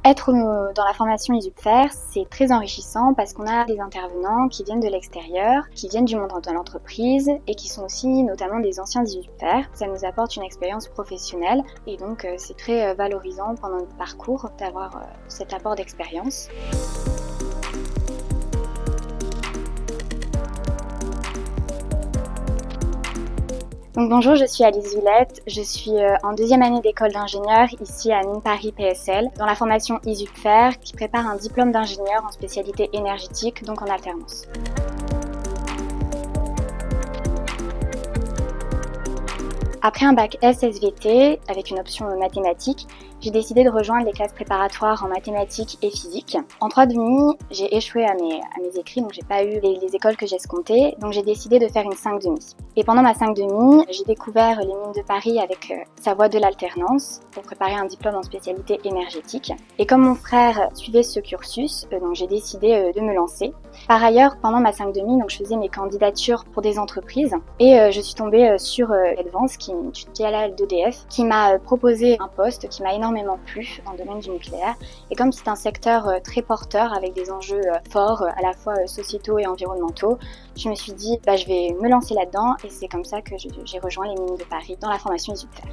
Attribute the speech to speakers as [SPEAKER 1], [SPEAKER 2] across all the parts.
[SPEAKER 1] Être dans la formation ISUPFER, c'est très enrichissant parce qu'on a des intervenants qui viennent de l'extérieur, qui viennent du monde de l'entreprise et qui sont aussi notamment des anciens ISUPFER. Ça nous apporte une expérience professionnelle et donc c'est très valorisant pendant notre parcours d'avoir cet apport d'expérience. Donc bonjour, je suis Alice Villette, je suis en deuxième année d'école d'ingénieur ici à Mines Paris PSL, dans la formation ISUPFER qui prépare un diplôme d'ingénieur en spécialité énergétique, donc en alternance. Après un bac SSVT avec une option mathématiques, j'ai décidé de rejoindre les classes préparatoires en mathématiques et physique. En 3,5, j'ai échoué à mes écrits, donc j'ai pas eu les écoles que j'escomptais, donc j'ai décidé de faire une 5,5. Et pendant ma 5,5, j'ai découvert les Mines de Paris avec sa voie de l'alternance pour préparer un diplôme en spécialité énergétique. Et comme mon frère suivait ce cursus, donc j'ai décidé de me lancer. Par ailleurs, pendant ma 5,5, donc je faisais mes candidatures pour des entreprises et je suis tombée sur Advance, qui est une filiale d'EDF, qui m'a proposé un poste qui m'a énormément plu dans le domaine du nucléaire. Et comme c'est un secteur très porteur avec des enjeux forts, à la fois sociétaux et environnementaux, je me suis dit je vais me lancer là-dedans et c'est comme ça que j'ai rejoint les Mines de Paris dans la formation ISUPFER.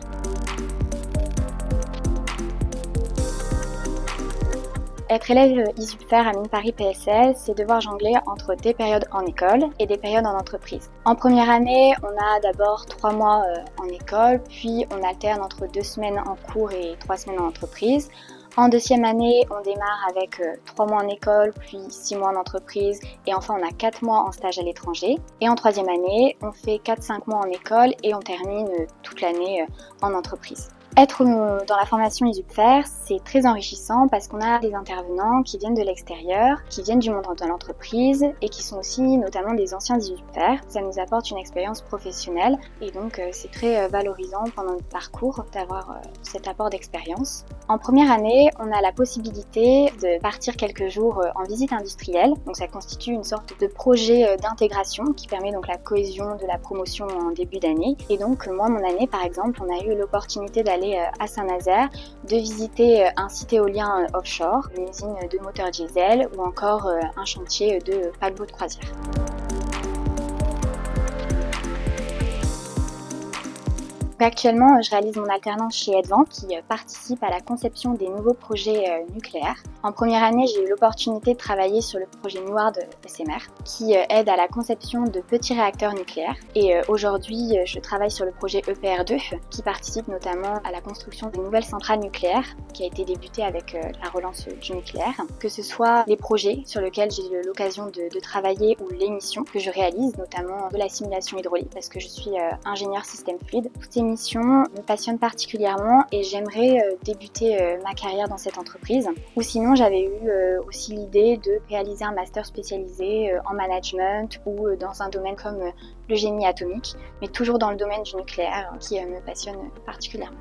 [SPEAKER 1] Être élève ISUPFER à Mines Paris PSL, c'est devoir jongler entre des périodes en école et des périodes en entreprise. En première année, on a d'abord 3 mois en école, puis on alterne entre 2 semaines en cours et 3 semaines en entreprise. En deuxième année, on démarre avec 3 mois en école, puis 6 mois en entreprise, et enfin on a 4 mois en stage à l'étranger. Et en troisième année, on fait 4-5 mois en école et on termine toute l'année en entreprise. Être dans la formation ISUPFER, c'est très enrichissant parce qu'on a des intervenants qui viennent de l'extérieur, qui viennent du monde de l'entreprise et qui sont aussi notamment des anciens ISUPFER. Ça nous apporte une expérience professionnelle et donc c'est très valorisant pendant notre parcours d'avoir cet apport d'expérience. En première année, on a la possibilité de partir quelques jours en visite industrielle. Donc ça constitue une sorte de projet d'intégration qui permet donc la cohésion de la promotion en début d'année. Et donc moi, mon année par exemple, on a eu l'opportunité d'aller à Saint-Nazaire, de visiter un site éolien offshore, une usine de moteurs diesel ou encore un chantier de paquebot de croisière. Actuellement, je réalise mon alternance chez Advance qui participe à la conception des nouveaux projets nucléaires. En première année, j'ai eu l'opportunité de travailler sur le projet NUARD SMR qui aide à la conception de petits réacteurs nucléaires. Et aujourd'hui, je travaille sur le projet EPR2 qui participe notamment à la construction des nouvelles centrales nucléaires qui a été débutée avec la relance du nucléaire. Que ce soit les projets sur lesquels j'ai eu l'occasion de travailler ou les missions que je réalise, notamment de la simulation hydraulique parce que je suis ingénieur système fluide. Toutes ces missions me passionnent particulièrement et j'aimerais débuter ma carrière dans cette entreprise. Ou sinon, j'avais eu aussi l'idée de réaliser un master spécialisé en management ou dans un domaine comme le génie atomique, mais toujours dans le domaine du nucléaire qui me passionne particulièrement.